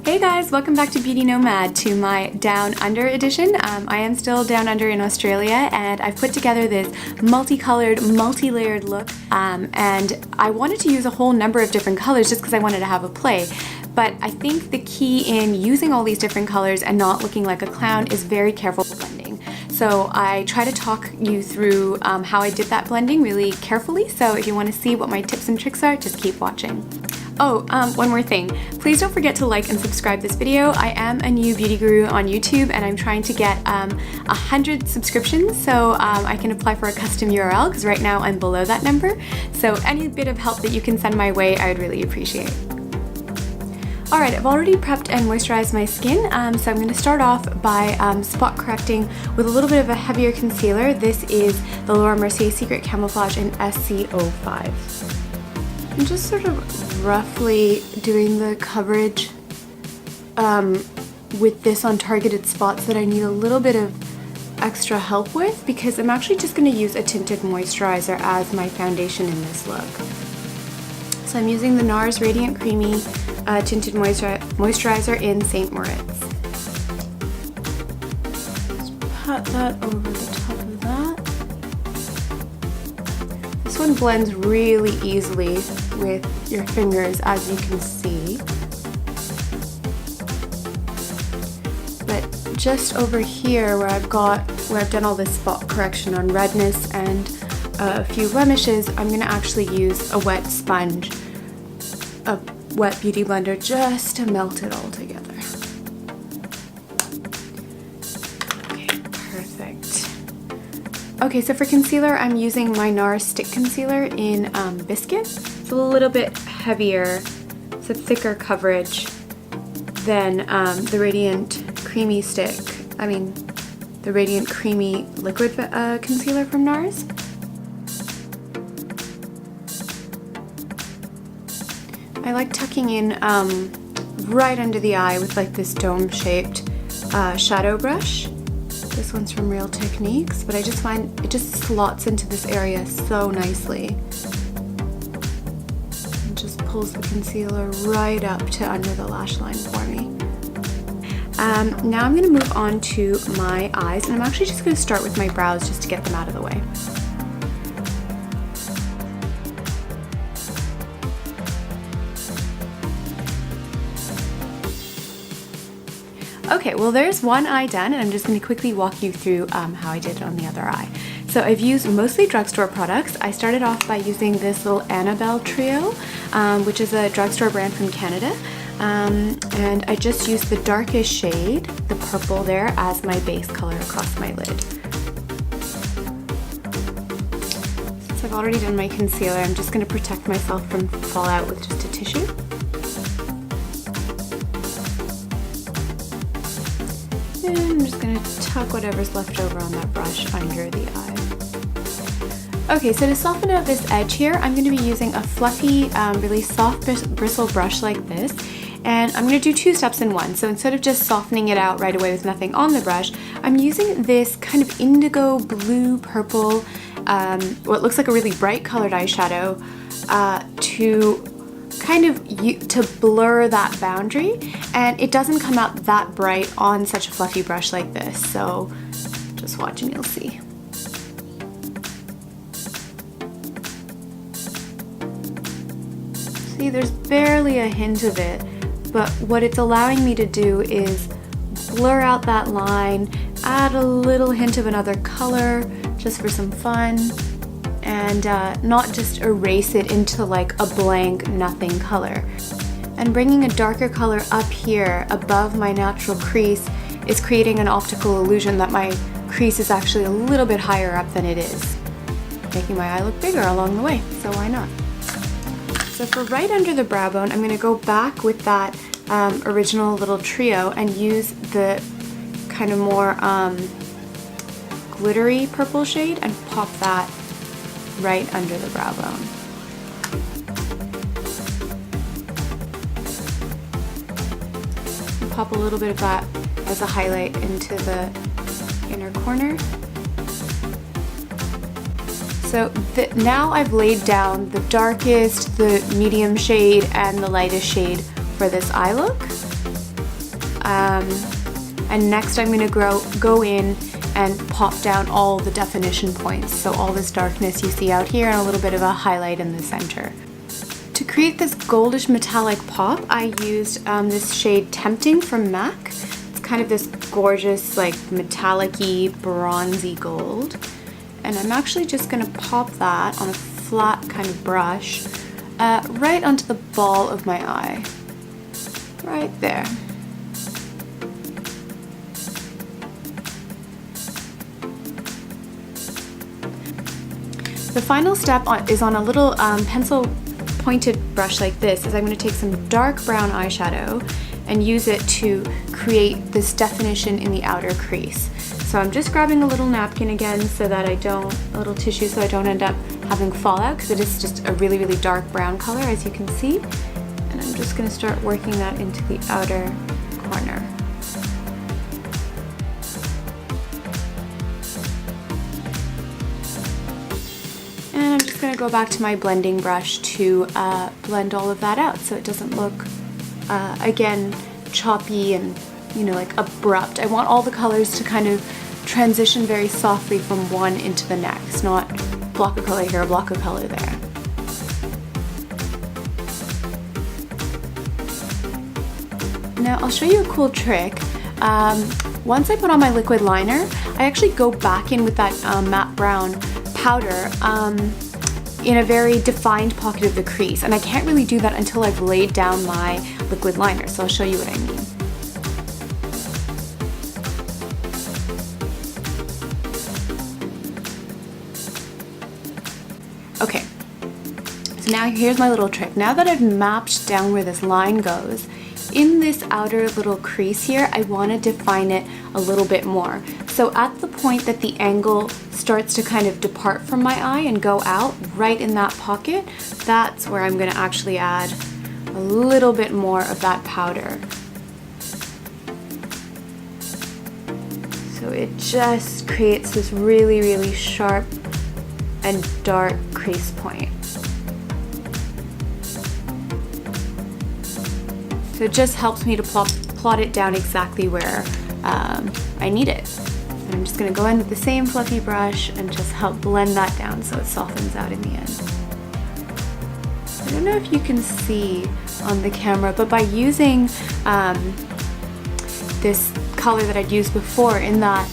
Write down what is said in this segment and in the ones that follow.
Hey guys, welcome back to Beauty Nomad, to my Down Under edition. I am still down under in Australia, and I've put together this multicolored, multi-layered look, and I wanted to use a whole number of different colors just because I wanted to have a play. But I think the key in using all these different colors and not looking like a clown is very careful blending. So I try to talk you through how I did that blending really carefully, so if you want to see what my tips and tricks are, just keep watching. Oh, one more thing. Please don't forget to like and subscribe this video. I am a new beauty guru on YouTube, and I'm trying to get 100 subscriptions so I can apply for a custom URL, because right now I'm below that number. So any bit of help that you can send my way, I would really appreciate. Alright, I've already prepped and moisturized my skin, so I'm going to start off by spot correcting with a little bit of a heavier concealer. This is the Laura Mercier Secret Camouflage in SC05. I'm just sort of roughly doing the coverage with this on targeted spots that I need a little bit of extra help with, because I'm actually just going to use a tinted moisturizer as my foundation in this look. So I'm using the NARS Radiant Creamy Tinted Moisturizer in St. Moritz. Just pat that over the top of that. This one blends really easily with your fingers, as you can see. But just over here where I've done all this spot correction on redness and a few blemishes, I'm going to actually use a wet sponge, a wet beauty blender, just to melt it all together. Okay, perfect. Okay, so for concealer, I'm using my NARS Stick Concealer in Biscuit. It's a little bit heavier, it's a thicker coverage than the Radiant Creamy the Radiant Creamy Liquid Concealer from NARS. I like tucking in right under the eye with like this dome-shaped shadow brush. This one's from Real Techniques, but I just find it just slots into this area so nicely. And just pulls the concealer right up to under the lash line for me. Now I'm going to move on to my eyes, and I'm actually just going to start with my brows just to get them out of the way. Okay, well there's one eye done, and I'm just going to quickly walk you through how I did it on the other eye. So I've used mostly drugstore products. I started off by using this little Annabelle Trio, which is a drugstore brand from Canada. And I just used the darkest shade, the purple there, as my base color across my lid. Since I've already done my concealer, I'm just going to protect myself from fallout with just a tissue. And I'm just going to tuck whatever's left over on that brush under the eye. Okay, so to soften out this edge here, I'm going to be using a fluffy, really soft bristle brush like this. And I'm going to do two steps in one. So instead of just softening it out right away with nothing on the brush, I'm using this kind of indigo blue purple, what looks like a really bright colored eyeshadow, to kind of to blur that boundary, and it doesn't come out that bright on such a fluffy brush like this, so just watch and you'll see. See, there's barely a hint of it, but what it's allowing me to do is blur out that line, add a little hint of another color just for some fun, and not just erase it into like a blank nothing color. And bringing a darker color up here above my natural crease is creating an optical illusion that my crease is actually a little bit higher up than it is, making my eye look bigger along the way, so why not? So for right under the brow bone, I'm going to go back with that original little trio and use the kind of more glittery purple shade and pop that right under the brow bone. And pop a little bit of that as a highlight into the inner corner. So now I've laid down the darkest, the medium shade, and the lightest shade for this eye look. And next I'm going to go in and pop down all the definition points. So all this darkness you see out here and a little bit of a highlight in the center. To create this goldish metallic pop, I used this shade Tempting from MAC. It's kind of this gorgeous, like metallic-y, bronzy gold. And I'm actually just going to pop that on a flat kind of brush right onto the ball of my eye. Right there. The final step is on a little pencil pointed brush like this, is I'm going to take some dark brown eyeshadow and use it to create this definition in the outer crease. So I'm just grabbing a little napkin again so that a little tissue so I don't end up having fallout, because it is just a really, really dark brown color, as you can see. And I'm just going to start working that into the outer corner. And I'm just going to go back to my blending brush to blend all of that out so it doesn't look, again, choppy and, you know, like abrupt. I want all the colors to kind of transition very softly from one into the next, not block of color here, block of color there. Now I'll show you a cool trick. Once I put on my liquid liner, I actually go back in with that matte brown powder in a very defined pocket of the crease, and I can't really do that until I've laid down my liquid liner, so I'll show you what I mean. Okay, so now here's my little trick. Now that I've mapped down where this line goes, in this outer little crease here, I want to define it a little bit more. So at the point that the angle starts to kind of depart from my eye and go out, right in that pocket, that's where I'm going to actually add a little bit more of that powder. So it just creates this really, really sharp and dark crease point. So it just helps me to plot it down exactly where I need it. And I'm just going to go in with the same fluffy brush and just help blend that down so it softens out in the end. I don't know if you can see on the camera, but by using this color that I'd used before in that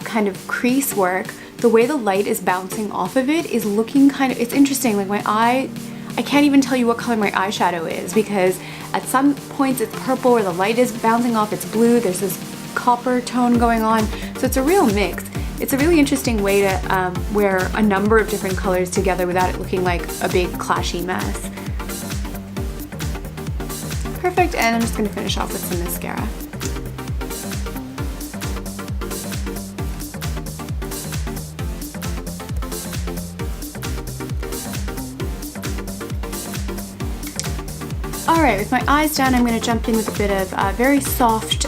kind of crease work, the way the light is bouncing off of it is looking kind of, it's interesting, like my eye, I can't even tell you what color my eyeshadow is, because at some points it's purple where the light is bouncing off, it's blue, there's this copper tone going on, so it's a real mix. It's a really interesting way to wear a number of different colors together without it looking like a big clashy mess. Perfect, and I'm just going to finish off with some mascara. Alright, with my eyes done, I'm going to jump in with a bit of very soft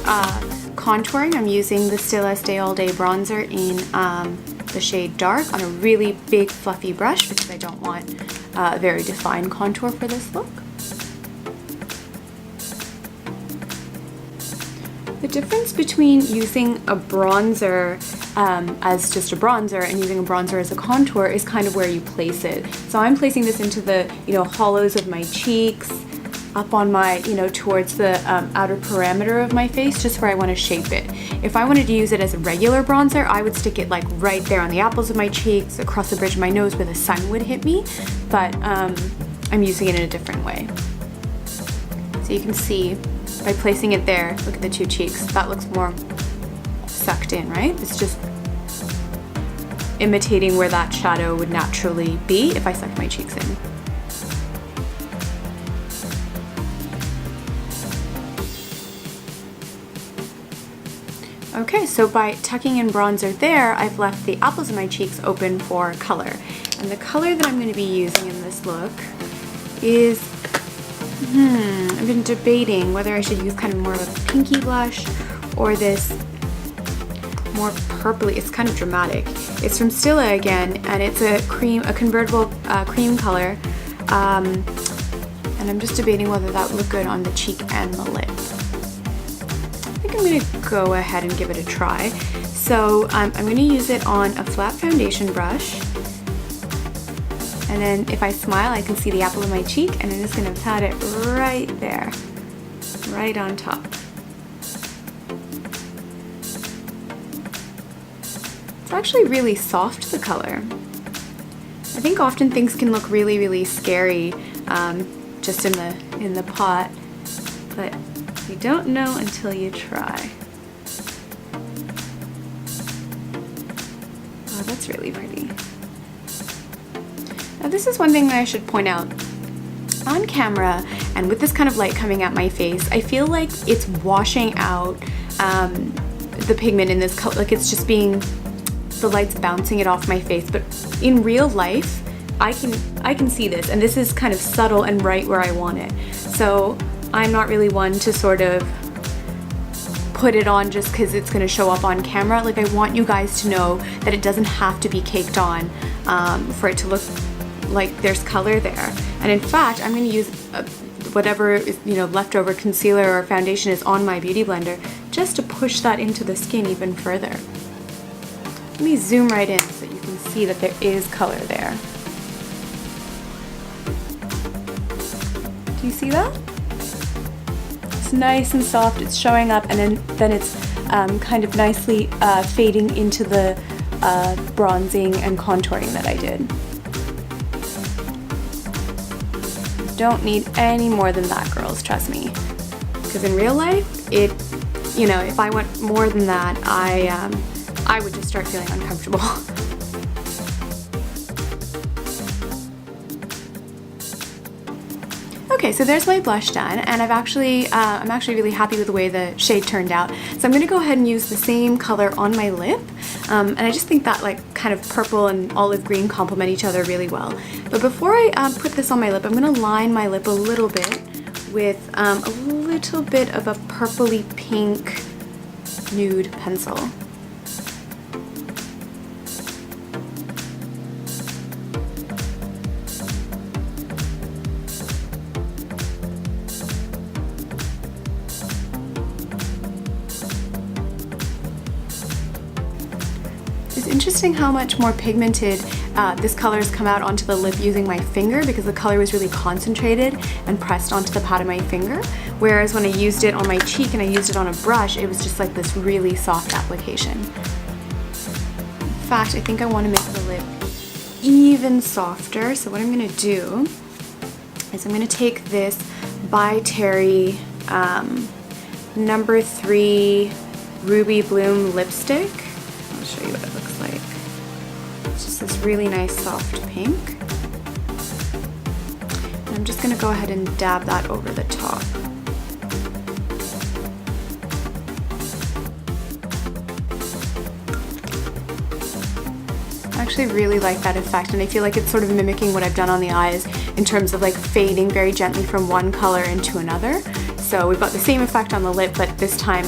contouring. I'm using the Stila Stay All Day bronzer in the shade Dark on a really big fluffy brush because I don't want a very defined contour for this look. The difference between using a bronzer as just a bronzer and using a bronzer as a contour is kind of where you place it. So I'm placing this into the, hollows of my cheeks, up on my, towards the outer parameter of my face, just where I want to shape it. If I wanted to use it as a regular bronzer, I would stick it like right there on the apples of my cheeks, across the bridge of my nose where the sun would hit me, but I'm using it in a different way. So you can see by placing it there, look at the two cheeks, that looks more sucked in, right? It's just imitating where that shadow would naturally be if I sucked my cheeks in. Okay, so by tucking in bronzer there, I've left the apples of my cheeks open for color. And the color that I'm going to be using in this look is, I've been debating whether I should use kind of more of a pinky blush or this more purpley, it's kind of dramatic. It's from Stila again, and it's a convertible cream color. And I'm just debating whether that would look good on the cheek and the lip. I'm gonna go ahead and give it a try. So I'm gonna use it on a flat foundation brush. And then if I smile, I can see the apple of my cheek, and I'm just gonna pat it right there, right on top. It's actually really soft, the color. I think often things can look really, really scary just in the pot, but you don't know until you try. Oh, that's really pretty. Now this is one thing that I should point out. On camera, and with this kind of light coming at my face, I feel like it's washing out the pigment in this color, like it's just being, the light's bouncing it off my face, but in real life, I can see this, and this is kind of subtle and right where I want it. So I'm not really one to sort of put it on just because it's going to show up on camera. Like, I want you guys to know that it doesn't have to be caked on for it to look like there's color there. And in fact, I'm going to use whatever leftover concealer or foundation is on my beauty blender just to push that into the skin even further. Let me zoom right in so you can see that there is color there. Do you see that? It's nice and soft, it's showing up, and then it's kind of nicely fading into the bronzing and contouring that I did. Don't need any more than that, girls, trust me. Because in real life, if I went more than that, I would just start feeling uncomfortable. Okay, so there's my blush done, and I'm actually really happy with the way the shade turned out. So I'm going to go ahead and use the same color on my lip, and I just think that like kind of purple and olive green complement each other really well. But before I put this on my lip, I'm going to line my lip a little bit with a little bit of a purpley pink nude pencil. It's interesting how much more pigmented this color has come out onto the lip using my finger, because the color was really concentrated and pressed onto the pad of my finger, whereas when I used it on my cheek and I used it on a brush, it was just like this really soft application. In fact, I think I want to make the lip even softer, so what I'm going to do is I'm going to take this by Terry number 3 Ruby Bloom lipstick. I'll show you what it looks like. It's just this really nice soft pink. And I'm just going to go ahead and dab that over the top. I actually really like that effect, and I feel like it's sort of mimicking what I've done on the eyes in terms of like fading very gently from one color into another. So we've got the same effect on the lip, but this time,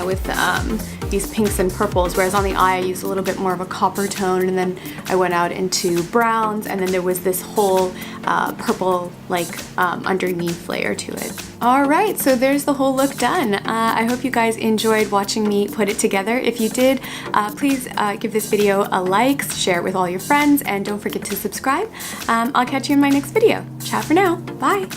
with these pinks and purples, whereas on the eye I used a little bit more of a copper tone, and then I went out into browns, and then there was this whole purple underneath layer to it. Alright, so there's the whole look done. I hope you guys enjoyed watching me put it together. If you did, please give this video a like, share it with all your friends, and don't forget to subscribe. I'll catch you in my next video. Ciao for now. Bye!